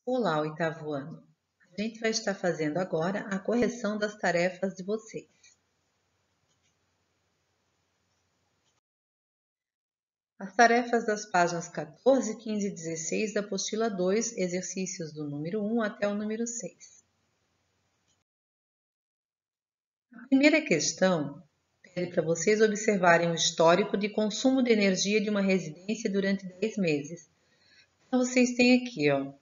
Olá, oitavo ano. A gente vai estar fazendo agora a correção das tarefas de vocês. As tarefas das páginas 14, 15 e 16 da apostila 2, exercícios do número 1 até o número 6. A primeira questão pede para vocês observarem o histórico de consumo de energia de uma residência durante 10 meses. Então, vocês têm aqui, ó,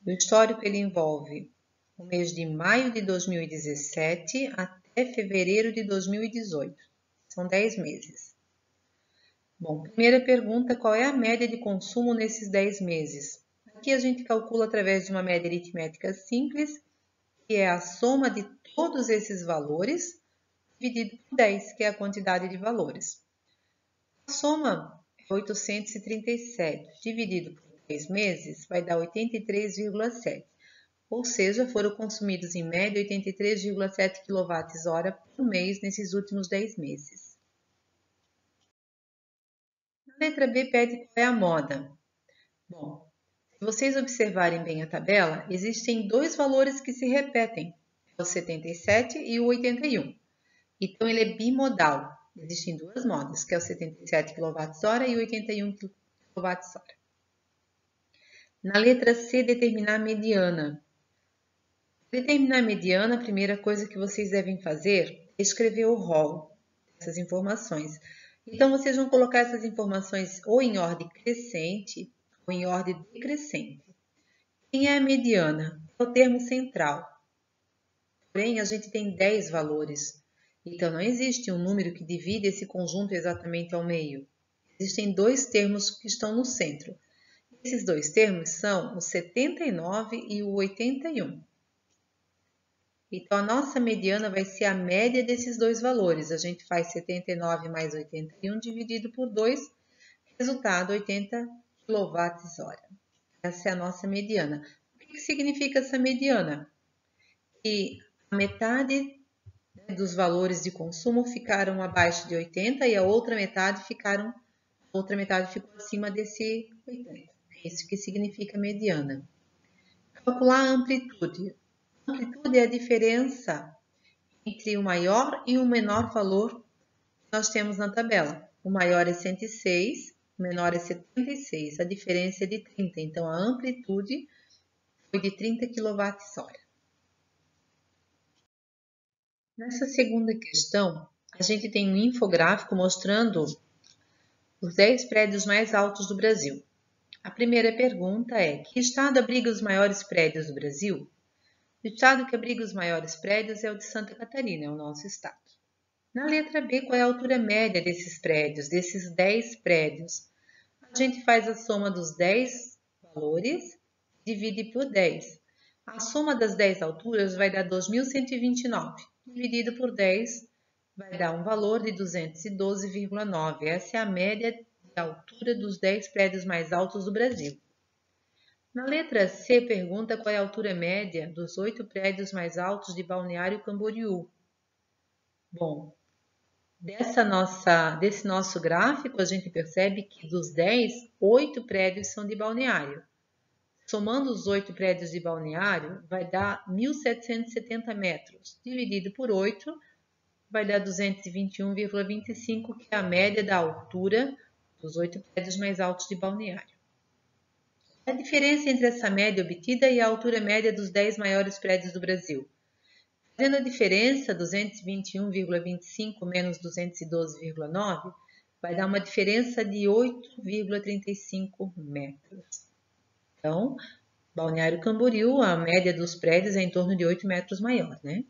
o histórico ele envolve o mês de maio de 2017 até fevereiro de 2018. São 10 meses. Bom, primeira pergunta, qual é a média de consumo nesses 10 meses? Aqui a gente calcula através de uma média aritmética simples, que é a soma de todos esses valores dividido por 10, que é a quantidade de valores. A soma é 837, dividido por 10 meses, vai dar 83,7. Ou seja, foram consumidos em média 83,7 kWh por mês nesses últimos 10 meses. A letra B pede qual é a moda. Bom, se vocês observarem bem a tabela, existem dois valores que se repetem, o 77 e o 81. Então, ele é bimodal. Existem duas modas, que é o 77 kWh e o 81 kWh. Na letra C, determinar a mediana. Para determinar a mediana, a primeira coisa que vocês devem fazer é escrever o rol dessas informações. Então, vocês vão colocar essas informações ou em ordem crescente ou em ordem decrescente. Quem é a mediana? É o termo central. Porém, a gente tem 10 valores. Então, não existe um número que divide esse conjunto exatamente ao meio. Existem dois termos que estão no centro. Esses dois termos são o 79 e o 81. Então, a nossa mediana vai ser a média desses dois valores. A gente faz 79 mais 81 dividido por 2, resultado 80 kWh. Essa é a nossa mediana. O que significa essa mediana? Que a metade dos valores de consumo ficaram abaixo de 80 e a outra metade ficou acima desse 80. É isso que significa mediana. Calcular a amplitude. A amplitude é a diferença entre o maior e o menor valor que nós temos na tabela. O maior é 106, o menor é 76. A diferença é de 30. Então, a amplitude foi de 30 kWh. Nessa segunda questão, a gente tem um infográfico mostrando os 10 prédios mais altos do Brasil. A primeira pergunta é: que estado abriga os maiores prédios do Brasil? O estado que abriga os maiores prédios é o de Santa Catarina, é o nosso estado. Na letra B, qual é a altura média desses prédios, desses 10 prédios? A gente faz a soma dos 10 valores, divide por 10. A soma das 10 alturas vai dar 2.129. Dividido por 10, vai dar um valor de 212,9. Essa é a média de altura dos 10 prédios mais altos do Brasil. Na letra C, pergunta qual é a altura média dos 8 prédios mais altos de Balneário Camboriú. Bom, desse nosso gráfico, a gente percebe que dos 10, 8 prédios são de Balneário. Somando os 8 prédios de Balneário, vai dar 1.770 metros. Dividido por 8, vai dar 221,25, que é a média da altura dos 8 prédios mais altos de Balneário. A diferença entre essa média obtida e a altura média dos 10 maiores prédios do Brasil. Fazendo a diferença, 221,25 menos 212,9, vai dar uma diferença de 8,35 metros. Então, Balneário Camboriú, a média dos prédios é em torno de 8 metros maior, né?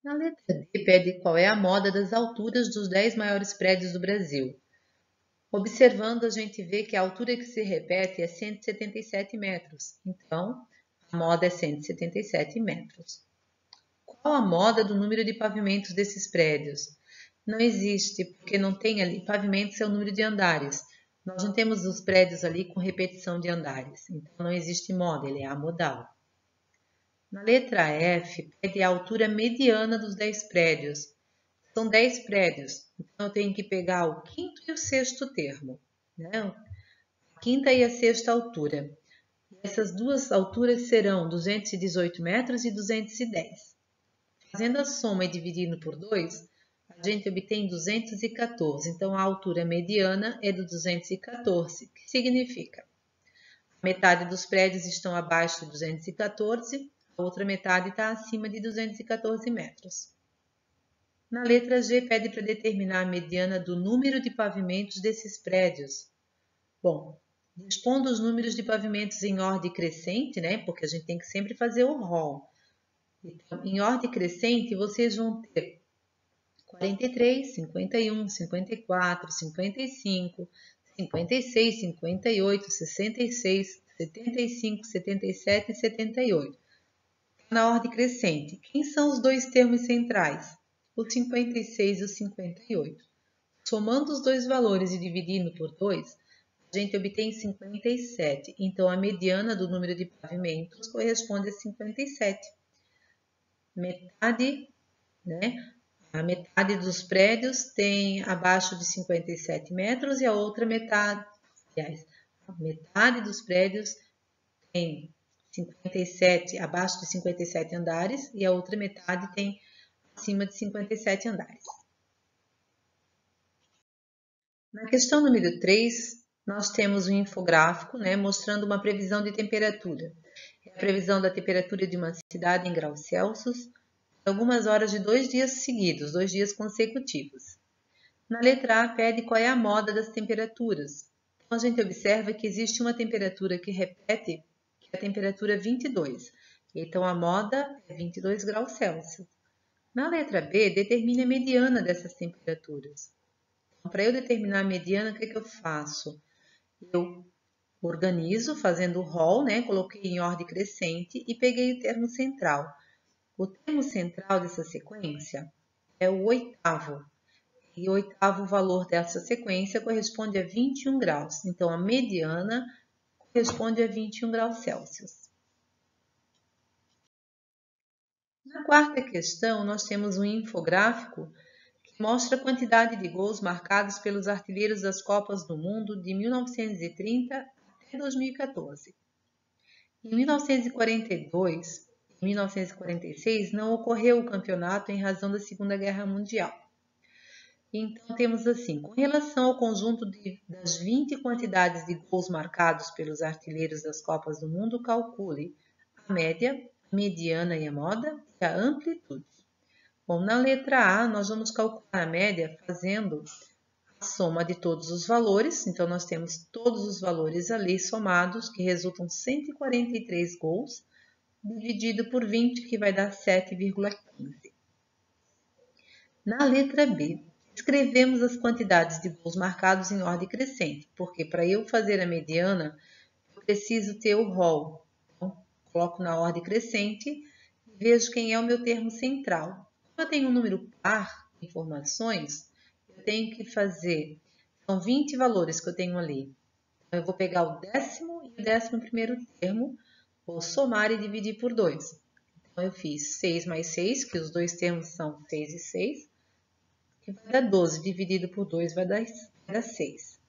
Na letra D, pede qual é a moda das alturas dos 10 maiores prédios do Brasil. Observando, a gente vê que a altura que se repete é 177 metros. Então, a moda é 177 metros. Qual a moda do número de pavimentos desses prédios? Não existe, porque não tem ali. Pavimentos é o número de andares. Nós não temos os prédios ali com repetição de andares. Então, não existe moda, ele é amodal. Na letra F, pede a altura mediana dos 10 prédios. São 10 prédios, então eu tenho que pegar o quinto e o sexto termo, né? quinta e a sexta altura. Essas duas alturas serão 218 metros e 210. Fazendo a soma e dividindo por 2, a gente obtém 214. Então, a altura mediana é do 214, que significa a metade dos prédios estão abaixo de 214, a outra metade está acima de 214 metros. Na letra G, pede para determinar a mediana do número de pavimentos desses prédios. Bom, dispondo os números de pavimentos em ordem crescente, né? Porque a gente tem que sempre fazer o rol. Então, em ordem crescente, vocês vão ter 43, 51, 54, 55, 56, 58, 66, 75, 77 e 78. Na ordem crescente, quem são os dois termos centrais? O 56 e o 58. Somando os dois valores e dividindo por 2, a gente obtém 57. Então, a mediana do número de pavimentos corresponde a 57. Metade, né? A metade dos prédios tem abaixo de 57 metros e a outra metade, aliás, a metade dos prédios tem 57, abaixo de 57 andares e a outra metade tem acima de 57 andares. Na questão número 3, nós temos um infográfico, né, mostrando uma previsão de temperatura. É a previsão da temperatura de uma cidade em graus Celsius, algumas horas de 2 dias seguidos, 2 dias consecutivos. Na letra A, pede qual é a moda das temperaturas. Então, a gente observa que existe uma temperatura que repete, que é a temperatura 22. Então, a moda é 22 graus Celsius. Na letra B, determine a mediana dessas temperaturas. Então, para eu determinar a mediana, o que eu faço? Eu organizo fazendo o rol, né? Coloquei em ordem crescente e peguei o termo central. O termo central dessa sequência é o oitavo. E o oitavo valor dessa sequência corresponde a 21 graus. Então, a mediana corresponde a 21 graus Celsius. Na quarta questão, nós temos um infográfico que mostra a quantidade de gols marcados pelos artilheiros das Copas do Mundo de 1930 até 2014. Em 1942 e 1946 não ocorreu o campeonato em razão da Segunda Guerra Mundial. Então, temos assim, com relação ao conjunto das 20 quantidades de gols marcados pelos artilheiros das Copas do Mundo, calcule a média, a mediana e a moda e a amplitude. Bom, na letra A, nós vamos calcular a média fazendo a soma de todos os valores. Então, nós temos todos os valores ali somados, que resultam 143 gols, dividido por 20, que vai dar 7,15. Na letra B, escrevemos as quantidades de gols marcados em ordem crescente, porque para eu fazer a mediana, eu preciso ter o rol. Então, coloco na ordem crescente e vejo quem é o meu termo central. Como eu tenho um número par de informações, eu tenho que fazer, são 20 valores que eu tenho ali. Então, eu vou pegar o 10º e o 11º termo, vou somar e dividir por 2. Então, eu fiz 6 mais 6, que os dois termos são 6 e 6, que vai dar 12, dividido por 2 vai dar 6.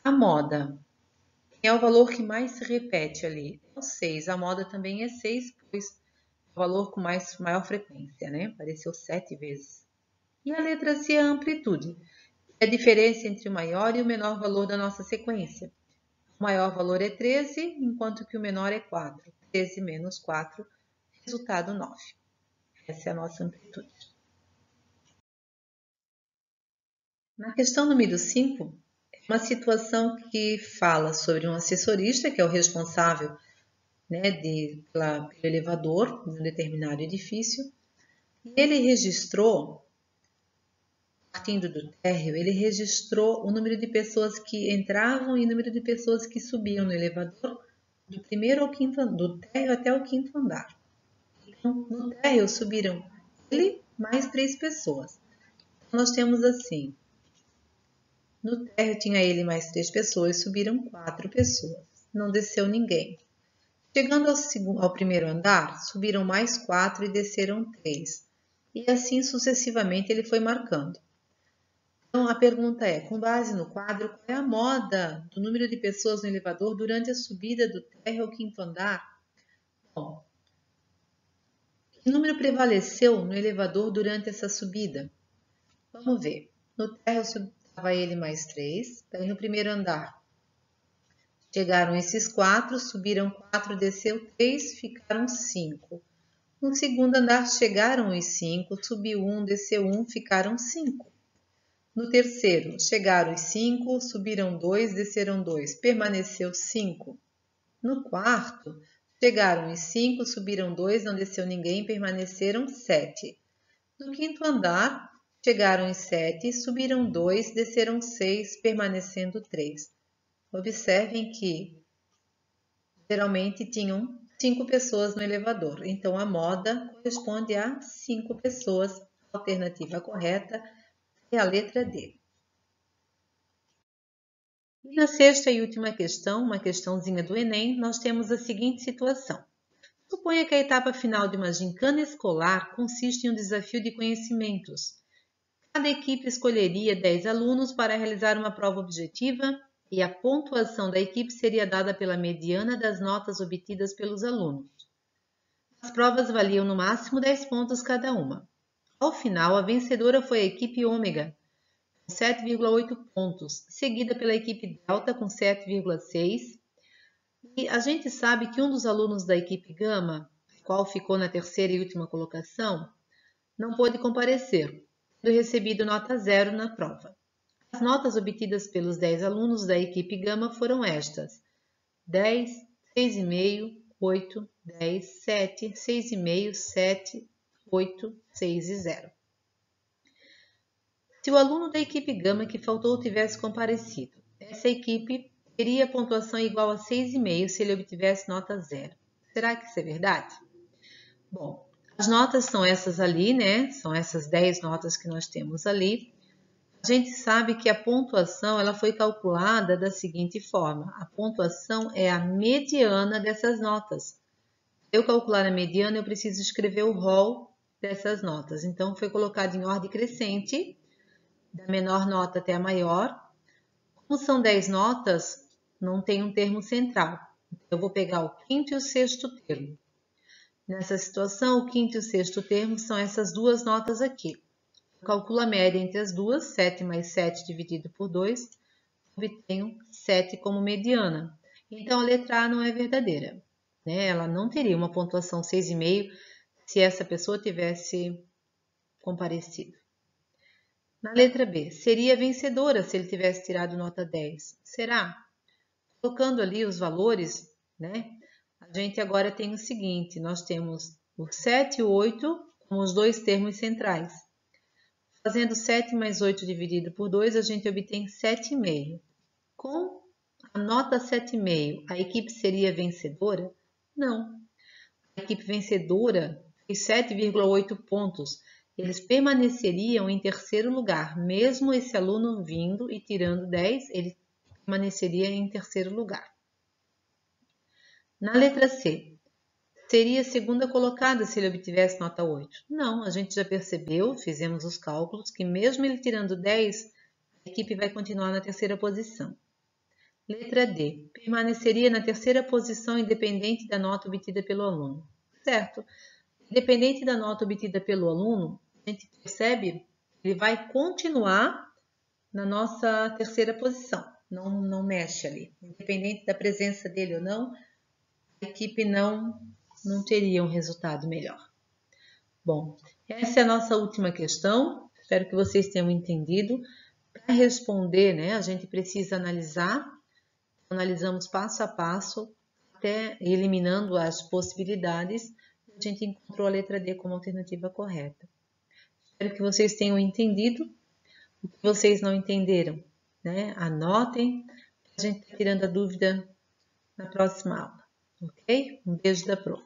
A moda é o valor que mais se repete ali, é o 6. A moda também é 6, pois é o valor com maior frequência, né? Apareceu 7 vezes. E a letra C é a amplitude, é a diferença entre o maior e o menor valor da nossa sequência. O maior valor é 13, enquanto que o menor é 4. 13 menos 4, resultado 9. Essa é a nossa amplitude. Na questão número 5, é uma situação que fala sobre um assessorista, que é o responsável, né, pelo elevador de um determinado edifício, e ele registrou, partindo do térreo, ele registrou o número de pessoas que entravam e o número de pessoas que subiam no elevador do primeiro ao quinto, do térreo até o quinto andar. Então, no térreo subiram ele mais 3 pessoas. Então, nós temos assim, no térreo tinha ele mais 3 pessoas, subiram 4 pessoas. Não desceu ninguém. Chegando ao primeiro andar, subiram mais 4 e desceram 3. E assim sucessivamente ele foi marcando. Então, a pergunta é, com base no quadro, qual é a moda do número de pessoas no elevador durante a subida do térreo ao quinto andar? Bom, que número prevaleceu no elevador durante essa subida? Vamos ver. No térreo estava ele mais 3. Daí no primeiro andar chegaram esses 4, subiram 4, desceu 3, ficaram 5. No segundo andar chegaram os 5, subiu 1, desceu 1, ficaram 5. No terceiro chegaram os 5, subiram 2, desceram 2, permaneceu 5. No quarto chegaram os 5, subiram 2, não desceu ninguém, permaneceram 7. No quinto andar chegaram os 7, subiram 2, desceram 6, permanecendo 3. Observem que geralmente tinham 5 pessoas no elevador, então a moda corresponde a 5 pessoas. A alternativa correta é a letra D. E na sexta e última questão, uma questãozinha do Enem, nós temos a seguinte situação. Suponha que a etapa final de uma gincana escolar consiste em um desafio de conhecimentos. Cada equipe escolheria 10 alunos para realizar uma prova objetiva e a pontuação da equipe seria dada pela mediana das notas obtidas pelos alunos. As provas valiam no máximo 10 pontos cada uma. Ao final, a vencedora foi a equipe ômega, com 7,8 pontos, seguida pela equipe delta, com 7,6. E a gente sabe que um dos alunos da equipe gama, qual ficou na terceira e última colocação, não pôde comparecer, tendo recebido nota 0 na prova. As notas obtidas pelos 10 alunos da equipe gama foram estas: 10, 6,5, 8, 10, 7, 6,5, 7, 8, 6 e 0. Se o aluno da equipe gama que faltou tivesse comparecido, essa equipe teria pontuação igual a 6,5 se ele obtivesse nota 0. Será que isso é verdade? Bom, as notas são essas ali, né? São essas 10 notas que nós temos ali. A gente sabe que a pontuação ela foi calculada da seguinte forma. A pontuação é a mediana dessas notas. Para eu calcular a mediana, eu preciso escrever o rol dessas notas. Então, foi colocado em ordem crescente, da menor nota até a maior. Como são 10 notas, não tem um termo central. Eu vou pegar o quinto e o sexto termo. Nessa situação, o quinto e o sexto termo são essas duas notas aqui. Eu calculo a média entre as duas, 7 mais 7 dividido por 2, obtenho 7 como mediana. Então, a letra A não é verdadeira, né? Ela não teria uma pontuação 6,5 se essa pessoa tivesse comparecido. Na letra B, seria vencedora se ele tivesse tirado nota 10. Será? Colocando ali os valores, né? A gente agora tem o seguinte, nós temos o 7 e o 8 como os dois termos centrais. Fazendo 7 mais 8 dividido por 2, a gente obtém 7,5. Com a nota 7,5, a equipe seria vencedora? Não. A equipe vencedora fez 7,8 pontos. Eles permaneceriam em terceiro lugar, mesmo esse aluno vindo e tirando 10, ele permaneceria em terceiro lugar. Na letra C, seria a segunda colocada se ele obtivesse nota 8? Não, a gente já percebeu, fizemos os cálculos, que mesmo ele tirando 10, a equipe vai continuar na terceira posição. Letra D, permaneceria na terceira posição independente da nota obtida pelo aluno. Certo. Independente da nota obtida pelo aluno, a gente percebe que ele vai continuar na nossa terceira posição. Não mexe ali. Independente da presença dele ou não, a equipe não teria um resultado melhor. Bom, essa é a nossa última questão. Espero que vocês tenham entendido. Para responder, né, a gente precisa analisar. Analisamos passo a passo, até eliminando as possibilidades. A gente encontrou a letra D como alternativa correta. Espero que vocês tenham entendido. O que vocês não entenderam, né? Anotem. A gente está tirando a dúvida na próxima aula, ok? Um beijo da Pro.